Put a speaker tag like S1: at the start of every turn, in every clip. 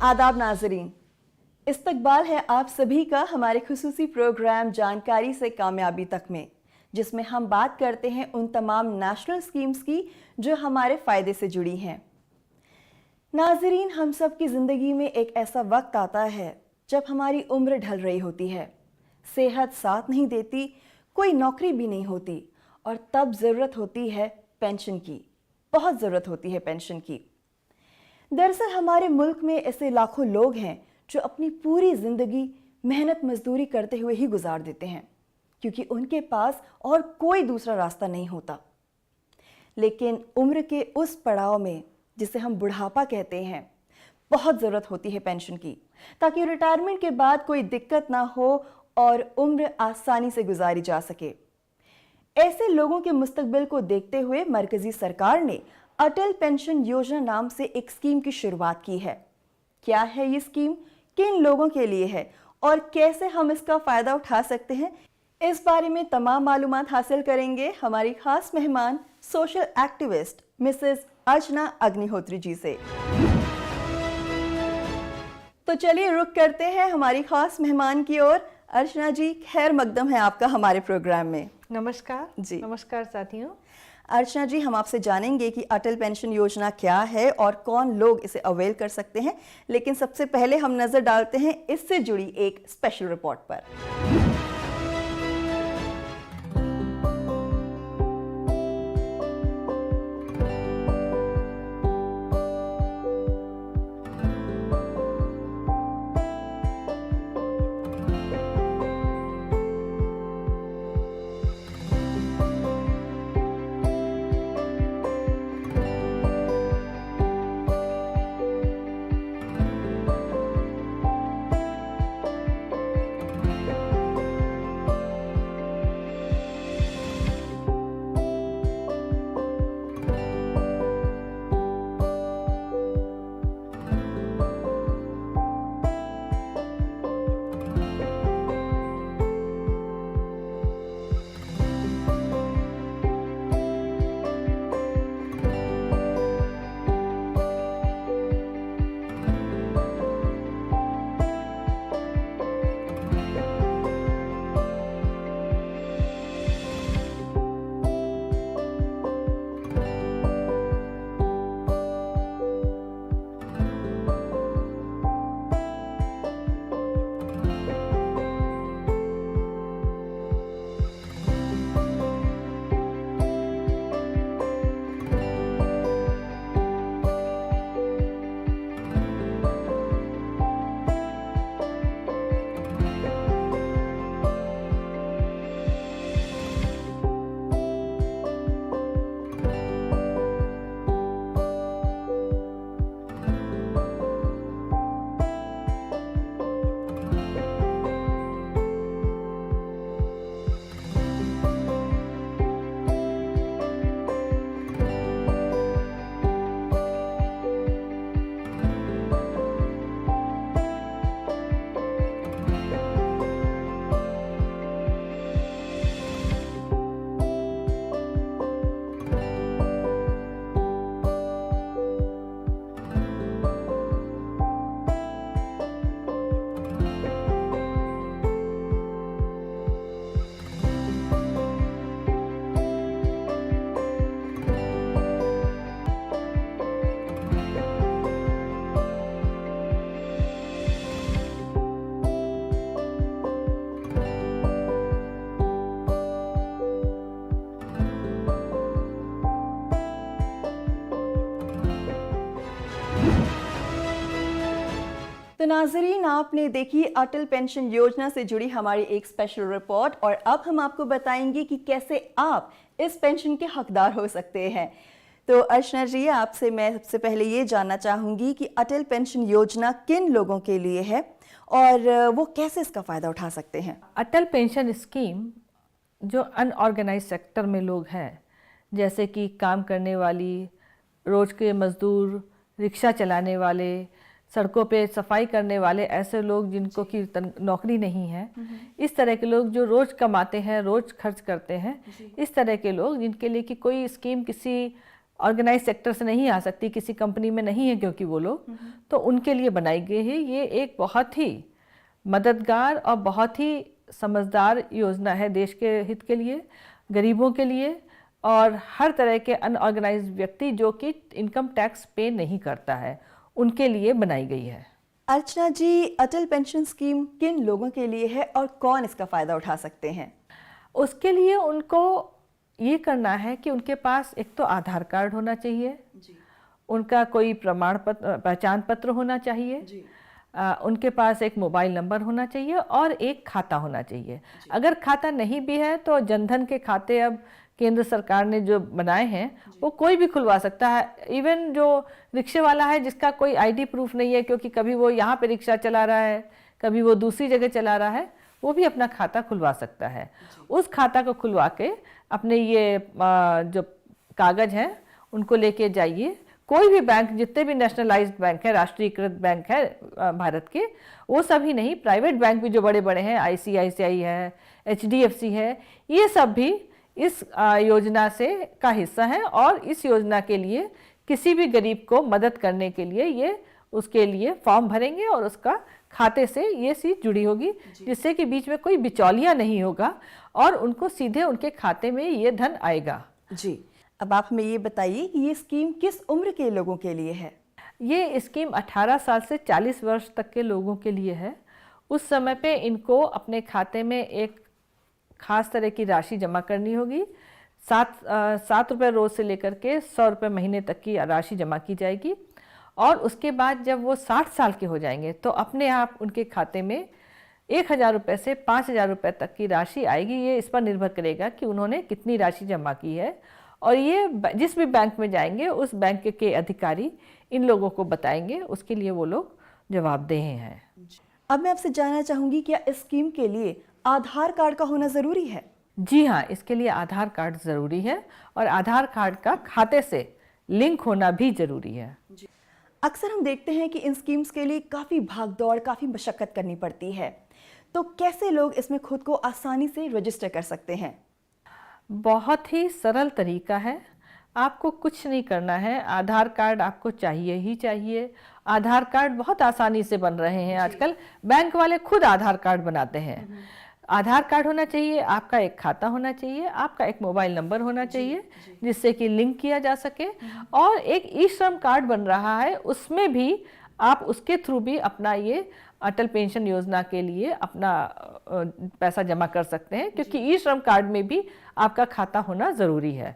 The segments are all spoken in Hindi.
S1: आदाब नाजरीन, इस्तकबाल है आप सभी का हमारे खुसूसी प्रोग्राम जानकारी से कामयाबी तक में, जिसमें हम बात करते हैं उन तमाम नेशनल स्कीम्स की जो हमारे फ़ायदे से जुड़ी हैं। नाजरीन, हम सब की ज़िंदगी में एक ऐसा वक्त आता है जब हमारी उम्र ढल रही होती है, सेहत साथ नहीं देती, कोई नौकरी भी नहीं होती और तब ज़रूरत होती है पेंशन की, बहुत ज़रूरत होती है पेंशन की। दरअसल हमारे मुल्क में ऐसे लाखों लोग हैं जो अपनी पूरी ज़िंदगी मेहनत मजदूरी करते हुए ही गुजार देते हैं, क्योंकि उनके पास और कोई दूसरा रास्ता नहीं होता। लेकिन उम्र के उस पड़ाव में जिसे हम बुढ़ापा कहते हैं, बहुत ज़रूरत होती है पेंशन की, ताकि रिटायरमेंट के बाद कोई दिक्कत ना हो और उम्र आसानी से गुजारी जा सके। ऐसे लोगों के मुस्तकबिल को देखते हुए मरकजी सरकार ने अटल पेंशन योजना नाम से एक स्कीम की शुरुआत की है। क्या है ये स्कीम, किन लोगों के लिए है और कैसे हम इसका फ़ायदा उठा सकते हैं, इस बारे में तमाम मालूमात हासिल करेंगे हमारी खास मेहमान सोशल एक्टिविस्ट मिसेस अर्चना अग्निहोत्री जी से। तो चलिए रुक करते हैं हमारी खास मेहमान की ओर। अर्चना जी, खैर मकदम है आपका हमारे प्रोग्राम में।
S2: नमस्कार
S1: जी।
S2: नमस्कार साथियों।
S1: अर्चना जी, हम आपसे जानेंगे कि अटल पेंशन योजना क्या है और कौन लोग इसे अवेल कर सकते हैं, लेकिन सबसे पहले हम नजर डालते हैं इससे जुड़ी एक स्पेशल रिपोर्ट पर। तो नाजरीन, आपने देखी अटल पेंशन योजना से जुड़ी हमारी एक स्पेशल रिपोर्ट और अब हम आपको बताएंगे कि कैसे आप इस पेंशन के हकदार हो सकते हैं। तो अर्चना जी, आपसे मैं सबसे पहले ये जानना चाहूँगी कि अटल पेंशन योजना किन लोगों के लिए है और वो कैसे इसका फ़ायदा उठा सकते हैं।
S2: अटल पेंशन स्कीम जो अनऑर्गेनाइज सेक्टर में लोग हैं, जैसे कि काम करने वाली, रोज के मजदूर, रिक्शा चलाने वाले, सड़कों पे सफाई करने वाले, ऐसे लोग जिनको की नौकरी नहीं है, इस तरह के लोग जो रोज़ कमाते हैं, रोज़ खर्च करते हैं, इस तरह के लोग जिनके लिए कि कोई स्कीम किसी ऑर्गेनाइज सेक्टर से नहीं आ सकती, किसी कंपनी में नहीं है क्योंकि वो लोग, तो उनके लिए बनाई गई है। ये एक बहुत ही मददगार और बहुत ही समझदार योजना है देश के हित के लिए, गरीबों के लिए और हर तरह के अनऑर्गेनाइज्ड व्यक्ति जो कि इनकम टैक्स पे नहीं करता है, उनके लिए बनाई गई है।
S1: अर्चना जी, अटल पेंशन स्कीम किन लोगों के लिए है और कौन इसका फ़ायदा उठा सकते हैं?
S2: उसके लिए उनको ये करना है कि उनके पास एक तो आधार कार्ड होना चाहिए
S1: जी।
S2: उनका कोई प्रमाण पत्र, पहचान पत्र होना चाहिए
S1: जी।
S2: उनके पास एक मोबाइल नंबर होना चाहिए और एक खाता होना चाहिए। अगर खाता नहीं भी है तो जनधन के खाते अब केंद्र सरकार ने जो बनाए हैं वो कोई भी खुलवा सकता है। इवन जो रिक्शे वाला है जिसका कोई आईडी प्रूफ नहीं है, क्योंकि कभी वो यहाँ पे रिक्शा चला रहा है, कभी वो दूसरी जगह चला रहा है, वो भी अपना खाता खुलवा सकता है। उस खाता को खुलवा के अपने ये जो कागज हैं उनको लेके जाइए। कोई भी बैंक, जितने भी नेशनलाइज्ड बैंक है, राष्ट्रीयकृत बैंक है भारत के, वो सभी नहीं, प्राइवेट बैंक भी जो बड़े बड़े हैं, ICICI है, HDFC है, ये सब भी इस योजना से का हिस्सा है और इस योजना के लिए किसी भी गरीब को मदद करने के लिए ये उसके लिए फॉर्म भरेंगे और उसका खाते से ये चीज जुड़ी होगी, जिससे कि बीच में कोई बिचौलिया नहीं होगा और उनको सीधे उनके खाते में ये धन आएगा।
S1: जी, अब आप हमें ये बताइए कि ये स्कीम किस उम्र के लोगों के लिए है?
S2: ये स्कीम 18 साल से 40 वर्ष तक के लोगों के लिए है। उस समय पे इनको अपने खाते में एक खास तरह की राशि जमा करनी होगी। 7 रुपये रोज से लेकर के 100 रुपये महीने तक की राशि जमा की जाएगी और उसके बाद जब वो 60 साल के हो जाएंगे तो अपने आप उनके खाते में 1000 रुपये से 5000 रुपये तक की राशि आएगी। ये इस पर निर्भर करेगा कि उन्होंने कितनी राशि जमा की है और ये जिस भी बैंक में जाएंगे उस बैंक के अधिकारी इन लोगों को बताएंगे, उसके लिए वो लोग जवाबदेह हैं।
S1: अब मैं आपसे जानना चाहूँगी, क्या इस स्कीम के लिए आधार कार्ड का होना ज़रूरी है?
S2: जी हाँ, इसके लिए आधार कार्ड ज़रूरी है और आधार कार्ड का खाते से लिंक होना भी ज़रूरी है।
S1: अक्सर हम देखते हैं कि इन स्कीम्स के लिए काफ़ी भागदौड़, काफ़ी मशक्क़त करनी पड़ती है, तो कैसे लोग इसमें खुद को आसानी से रजिस्टर कर सकते हैं?
S2: बहुत ही सरल तरीका है, आपको कुछ नहीं करना है। आधार कार्ड आपको चाहिए ही चाहिए। आधार कार्ड बहुत आसानी से बन रहे हैं आजकल, बैंक वाले खुद आधार कार्ड बनाते हैं। आधार कार्ड होना चाहिए, आपका एक खाता होना चाहिए, आपका एक मोबाइल नंबर होना चाहिए जिससे कि लिंक किया जा सके और एक ई श्रम कार्ड बन रहा है, उसमें भी आप उसके थ्रू भी अपना ये अटल पेंशन योजना के लिए अपना पैसा जमा कर सकते हैं, क्योंकि ई श्रम कार्ड में भी आपका खाता होना ज़रूरी है।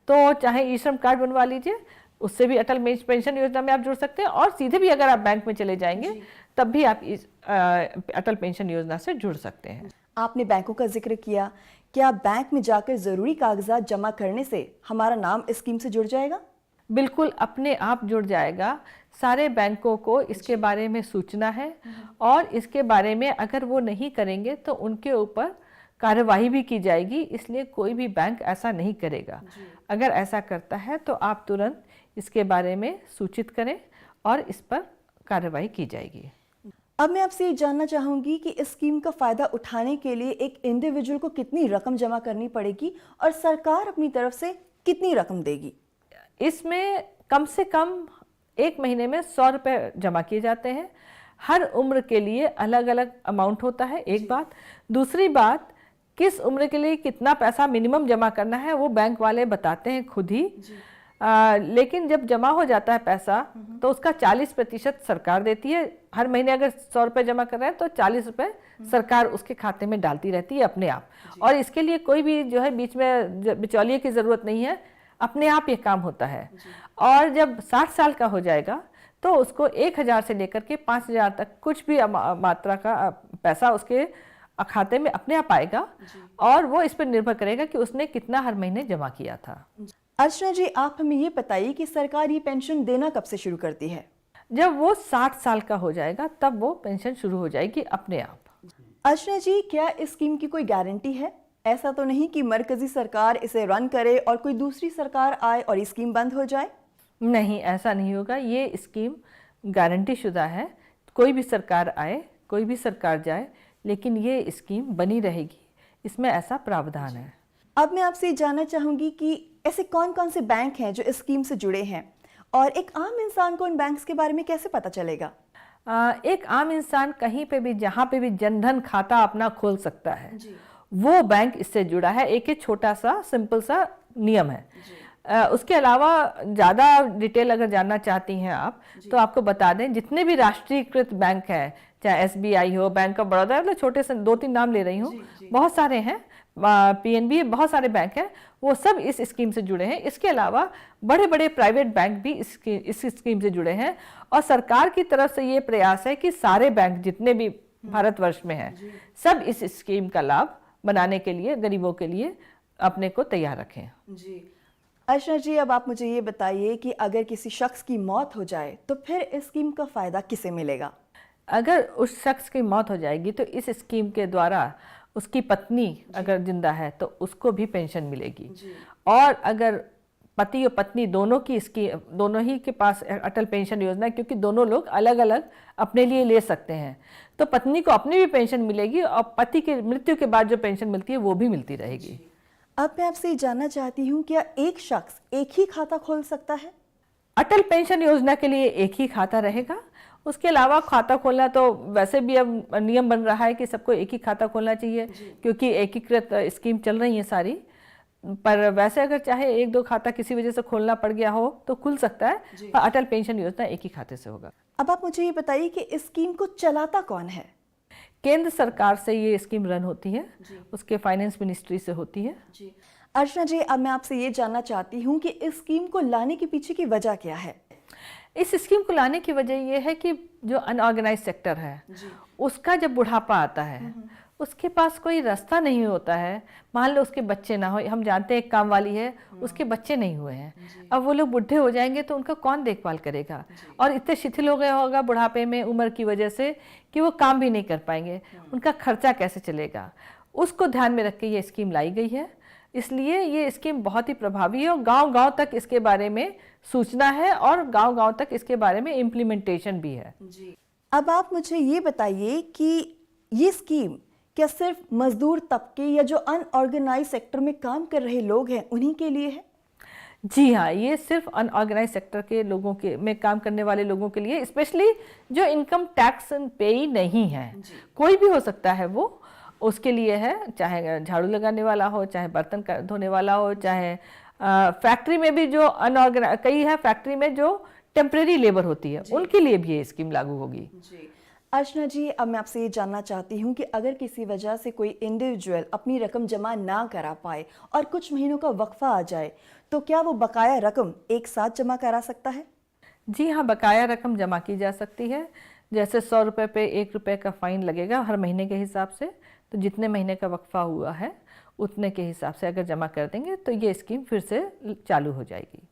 S2: तो चाहे ई श्रम कार्ड बनवा लीजिए, उससे भी अटल पेंशन योजना में आप जुड़ सकते हैं और सीधे भी अगर आप बैंक में चले जाएंगे तब भी आप इस अटल पेंशन योजना से जुड़ सकते हैं।
S1: आपने बैंकों का जिक्र किया, क्या बैंक में जाकर ज़रूरी कागजात जमा करने से हमारा नाम इस स्कीम से जुड़ जाएगा?
S2: बिल्कुल, अपने आप जुड़ जाएगा। सारे बैंकों को इसके बारे में सूचना है और इसके बारे में अगर वो नहीं करेंगे तो उनके ऊपर कार्यवाही भी की जाएगी, इसलिए कोई भी बैंक ऐसा नहीं करेगा। अगर ऐसा करता है तो आप तुरंत इसके बारे में सूचित करें और इस पर कार्यवाही की जाएगी।
S1: अब मैं आपसे ये जानना चाहूँगी कि इस स्कीम का फ़ायदा उठाने के लिए एक इंडिविजुअल को कितनी रकम जमा करनी पड़ेगी और सरकार अपनी तरफ से कितनी रकम देगी?
S2: इसमें कम से कम एक महीने में 100 रुपये जमा किए जाते हैं। हर उम्र के लिए अलग अलग अमाउंट होता है, एक बात। दूसरी बात, किस उम्र के लिए कितना पैसा मिनिमम जमा करना है वो बैंक वाले बताते हैं खुद ही। लेकिन जब जमा हो जाता है पैसा तो उसका 40% सरकार देती है। हर महीने अगर 100 रुपये जमा कर रहे हैं तो 40 रुपये सरकार उसके खाते में डालती रहती है अपने आप, और इसके लिए कोई भी जो है बीच में बिचौलिए की ज़रूरत नहीं है, अपने आप ये काम होता है। और जब 60 साल का हो जाएगा तो उसको 1000 से लेकर के 5000 तक कुछ भी मात्रा का पैसा उसके खाते में अपने आप आएगा और वो इस पर निर्भर करेगा कि उसने कितना हर महीने जमा किया था।
S1: अर्चना जी, आप हमें ये बताइए कि सरकार ये पेंशन देना कब से शुरू करती है?
S2: जब वो 60 साल का हो जाएगा तब वो पेंशन शुरू हो जाएगी अपने आप।
S1: अर्चना जी, क्या इस स्कीम की कोई गारंटी है? ऐसा तो नहीं कि मरकजी सरकार इसे रन करे और कोई दूसरी सरकार आए और ये स्कीम बंद हो जाए?
S2: नहीं, ऐसा नहीं होगा। ये स्कीम गारंटी शुदा है। कोई भी सरकार आए, कोई भी सरकार जाए, लेकिन ये स्कीम बनी रहेगी, इसमें ऐसा प्रावधान है।
S1: अब मैं आपसे जानना चाहूंगी कि ऐसे कौन कौन से बैंक हैं जो इस स्कीम से जुड़े हैं और एक आम इंसान को उन बैंक्स के बारे में कैसे पता चलेगा?
S2: एक आम इंसान कहीं पे भी, जहाँ पे भी जनधन खाता अपना खोल सकता है, वो बैंक इससे जुड़ा है। एक ही छोटा सा सिंपल सा नियम है। उसके अलावा ज़्यादा डिटेल अगर जानना चाहती हैं आप, तो आपको बता दें, जितने भी राष्ट्रीयकृत बैंक हैं, चाहे SBI हो, बैंक ऑफ बड़ौदा, मतलब छोटे से 2-3 नाम ले रही हूँ, बहुत सारे हैं, PNB, बहुत सारे बैंक हैं, वो सब इस स्कीम से जुड़े हैं। इसके अलावा बड़े बड़े प्राइवेट बैंक भी इस स्कीम से जुड़े हैं। और सरकार की तरफ से ये प्रयास है कि सारे बैंक जितने भी भारतवर्ष में हैं, सब इस स्कीम का लाभ बनाने के लिए, गरीबों के लिए अपने को तैयार रखें।
S1: जी अर्चना जी, अब आप मुझे ये बताइए कि अगर किसी शख्स की मौत हो जाए तो फिर इस स्कीम का फ़ायदा किसे मिलेगा?
S2: अगर उस शख्स की मौत हो जाएगी तो इस स्कीम के द्वारा उसकी पत्नी अगर जिंदा है तो उसको भी पेंशन मिलेगी। और अगर पति और पत्नी दोनों ही के पास अटल पेंशन योजना है, क्योंकि दोनों लोग अलग अलग अपने लिए ले सकते हैं, तो पत्नी को अपनी भी पेंशन मिलेगी और पति की मृत्यु के बाद जो पेंशन मिलती है वो भी मिलती रहेगी।
S1: अब मैं आपसे जानना चाहती हूँ, क्या एक शख्स एक ही खाता खोल सकता है?
S2: अटल पेंशन योजना के लिए एक ही खाता रहेगा। उसके अलावा खाता खोलना तो वैसे भी अब नियम बन रहा है कि सबको एक ही खाता खोलना चाहिए, क्योंकि एकीकृत स्कीम चल रही है सारी। पर वैसे अगर चाहे 1-2 खाता किसी वजह से खोलना पड़ गया हो तो खुल सकता है, पर अटल पेंशन योजना एक ही खाते से होगा।
S1: अब आप मुझे ये बताइए कि इस स्कीम को चलाता कौन है?
S2: केंद्र सरकार से ये स्कीम रन होती है, उसके फाइनेंस मिनिस्ट्री से होती है।
S1: अर्चना जी, अब मैं आपसे ये जानना चाहती हूँ कि इस स्कीम को लाने के पीछे की वजह क्या है?
S2: इस स्कीम को लाने की वजह यह है कि जो अनऑर्गेनाइज सेक्टर है, उसका जब बुढ़ापा आता है, उसके पास कोई रास्ता नहीं होता है। मान लो उसके बच्चे ना हो, हम जानते हैं एक काम वाली है, उसके बच्चे नहीं हुए हैं, अब वो लोग बुढ़े हो जाएंगे तो उनका कौन देखभाल करेगा? और इतने शिथिल हो गया होगा बुढ़ापे में उम्र की वजह से कि वो काम भी नहीं कर पाएंगे, उनका खर्चा कैसे चलेगा? उसको ध्यान में रख के ये स्कीम लाई गई है। इसलिए ये स्कीम बहुत ही प्रभावी है और गांव-गांव तक इसके बारे में सूचना है और गांव-गांव तक इसके बारे में इम्प्लीमेंटेशन भी है।
S1: अब आप मुझे ये बताइए कि ये स्कीम क्या सिर्फ मजदूर तबके या जो अनऑर्गेनाइज सेक्टर में काम कर रहे लोग हैं उन्हीं के लिए है?
S2: जी हाँ, ये सिर्फ अनऑर्गेनाइज सेक्टर के लोगों के में काम करने वाले लोगों के लिए, स्पेशली जो इनकम टैक्स पेई नहीं है, कोई भी हो सकता है वो, उसके लिए है। चाहे झाड़ू लगाने वाला हो, चाहे बर्तन धोने वाला हो, चाहे फैक्ट्री में भी जो अनऑर्गेनाइज, कई है फैक्ट्री में जो टेम्परेरी लेबर होती है, उनके लिए भी ये स्कीम लागू होगी।
S1: अर्चना जी, अब मैं आपसे ये जानना चाहती हूँ कि अगर किसी वजह से कोई इंडिविजुअल अपनी रकम जमा ना करा पाए और कुछ महीनों का वक्फा आ जाए, तो क्या वो बकाया रकम एक साथ जमा करा सकता है?
S2: जी हाँ, बकाया रकम जमा की जा सकती है। जैसे 100 रुपये पे 1 रुपये का फाइन लगेगा हर महीने के हिसाब से, तो जितने महीने का वक्फा हुआ है उतने के हिसाब से अगर जमा कर देंगे तो ये स्कीम फिर से चालू हो जाएगी।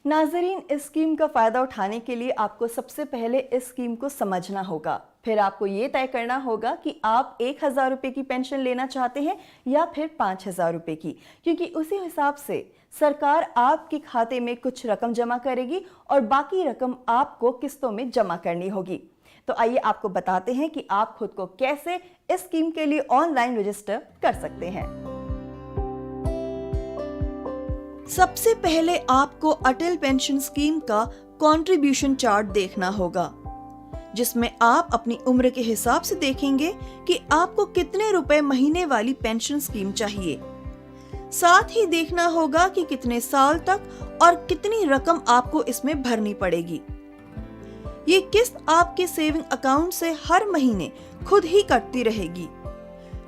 S1: नाजरीन, इस स्कीम का फ़ायदा उठाने के लिए आपको सबसे पहले इस स्कीम को समझना होगा। फिर आपको ये तय करना होगा कि आप 1000 रुपये की पेंशन लेना चाहते हैं या फिर 5000 रुपये की, क्योंकि उसी हिसाब से सरकार आपके खाते में कुछ रकम जमा करेगी और बाकी रकम आपको किस्तों में जमा करनी होगी। तो आइए आपको बताते हैं कि आप खुद को कैसे इस स्कीम के लिए ऑनलाइन रजिस्टर कर सकते हैं। सबसे पहले आपको अटल पेंशन स्कीम का कंट्रीब्यूशन चार्ट देखना होगा, जिसमें आप अपनी उम्र के हिसाब से देखेंगे कि आपको कितने रुपए महीने वाली पेंशन स्कीम चाहिए। साथ ही देखना होगा कि कितने साल तक और कितनी रकम आपको इसमें भरनी पड़ेगी। ये किस्त आपके सेविंग अकाउंट से हर महीने खुद ही कटती रहेगी,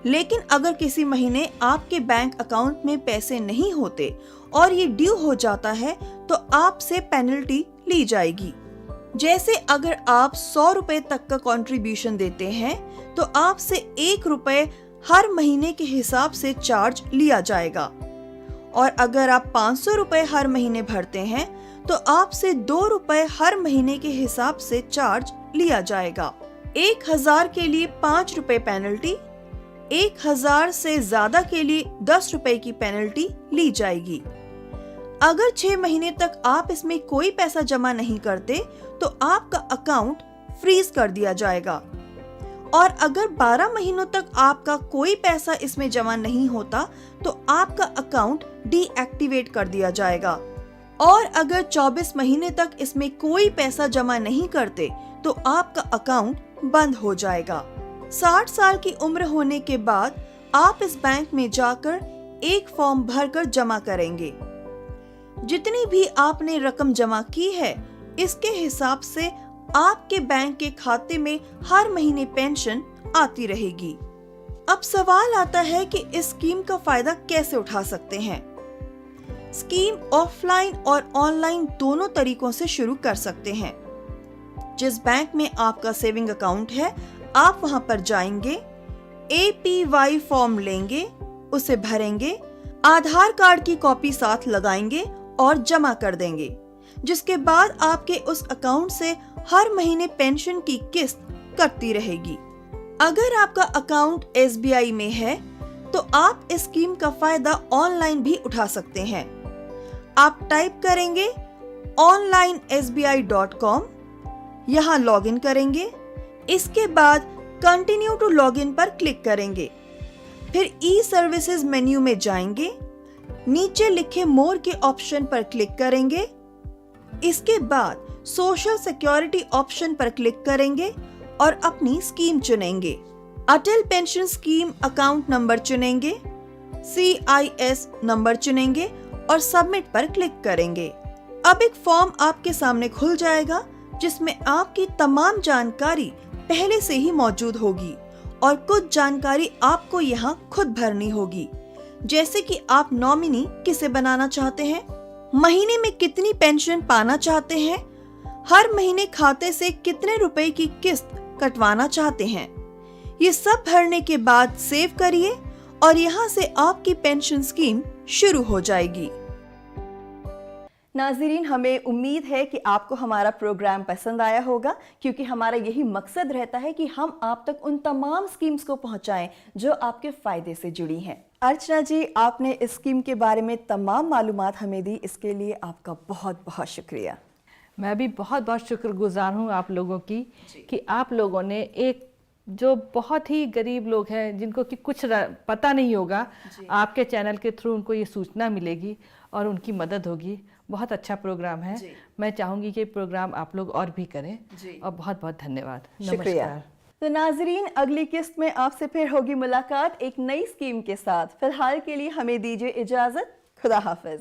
S1: लेकिन अगर किसी महीने आपके बैंक अकाउंट में पैसे नहीं होते और ये ड्यू हो जाता है तो आपसे पेनल्टी ली जाएगी। जैसे अगर आप 100 रुपए तक का कंट्रीब्यूशन देते हैं तो आपसे 1 रुपए हर महीने के हिसाब से चार्ज लिया जाएगा, और अगर आप 500 रुपए हर महीने भरते हैं तो आपसे 2 रुपए हर महीने के हिसाब से चार्ज लिया जाएगा। 1000 के लिए 5 रुपए पेनल्टी, 1000 से ज्यादा के लिए 10 रुपए की पेनल्टी ली जाएगी। अगर 6 महीने तक आप इसमें कोई पैसा जमा नहीं करते तो आपका अकाउंट फ्रीज कर दिया जाएगा और अगर 12 महीनों तक आपका कोई पैसा इसमें जमा नहीं होता तो आपका अकाउंट डीएक्टिवेट कर दिया जाएगा। और अगर 24 महीने तक इसमें कोई पैसा जमा नहीं करते तो आपका अकाउंट बंद हो जाएगा। 60 साल की उम्र होने के बाद आप इस बैंक में जाकर एक फॉर्म भरकर जमा करेंगे। जितनी भी आपने रकम जमा की है इसके हिसाब से आपके बैंक के खाते में हर महीने पेंशन आती रहेगी। अब सवाल आता है कि इस स्कीम का फायदा कैसे उठा सकते हैं। स्कीम ऑफलाइन और ऑनलाइन दोनों तरीकों से शुरू कर सकते हैं। जिस बैंक में आपका सेविंग अकाउंट है आप वहां पर जाएंगे, APY फॉर्म लेंगे, उसे भरेंगे, आधार कार्ड की कॉपी साथ लगाएंगे और जमा कर देंगे, जिसके बाद आपके उस अकाउंट से हर महीने पेंशन की किस्त कटती रहेगी। अगर आपका अकाउंट SBI में है तो आप इस स्कीम का फायदा ऑनलाइन भी उठा सकते हैं। आप टाइप करेंगे onlinesbi.com, यहाँ लॉगिन करेंगे, इसके बाद कंटिन्यू टू लॉगिन पर क्लिक करेंगे, फिर ई सर्विसेज मेन्यू में जाएंगे, नीचे लिखे मोर के ऑप्शन पर क्लिक करेंगे, इसके बाद सोशल सिक्योरिटी ऑप्शन पर क्लिक करेंगे और अपनी स्कीम चुनेंगे। अटल पेंशन स्कीम अकाउंट नंबर चुनेंगे, CIS नंबर चुनेंगे और सबमिट पर क्लिक करेंगे। अब एक फॉर्म आपके सामने खुल जाएगा जिसमें आपकी तमाम जानकारी पहले से ही मौजूद होगी और कुछ जानकारी आपको यहाँ खुद भरनी होगी, जैसे कि आप नॉमिनी किसे बनाना चाहते हैं, महीने में कितनी पेंशन पाना चाहते हैं, हर महीने खाते से कितने रुपए की किस्त कटवाना चाहते हैं। ये सब भरने के बाद सेव करिए और यहाँ से आपकी पेंशन स्कीम शुरू हो जाएगी। नाज़रीन, हमें उम्मीद है कि आपको हमारा प्रोग्राम पसंद आया होगा, क्योंकि हमारा यही मकसद रहता है कि हम आप तक उन तमाम स्कीम्स को पहुंचाएं जो आपके फायदे से जुड़ी हैं। अर्चना जी, आपने इस स्कीम के बारे में तमाम मालूमात हमें दी, इसके लिए आपका बहुत बहुत शुक्रिया।
S2: मैं भी बहुत बहुत शुक्रगुजार हूँ आप लोगों की कि आप लोगों ने एक जो बहुत ही गरीब लोग हैं जिनको कि कुछ पता नहीं होगा, आपके चैनल के थ्रू उनको ये सूचना मिलेगी और उनकी मदद होगी। बहुत अच्छा प्रोग्राम है। मैं चाहूँगी कि प्रोग्राम आप लोग और भी करें और बहुत बहुत धन्यवाद।
S1: शुक्रिया। तो नाजरीन, अगली किस्त में आपसे फिर होगी मुलाकात एक नई स्कीम के साथ। फिलहाल के लिए हमें दीजिए इजाज़त। खुदा हाफिज।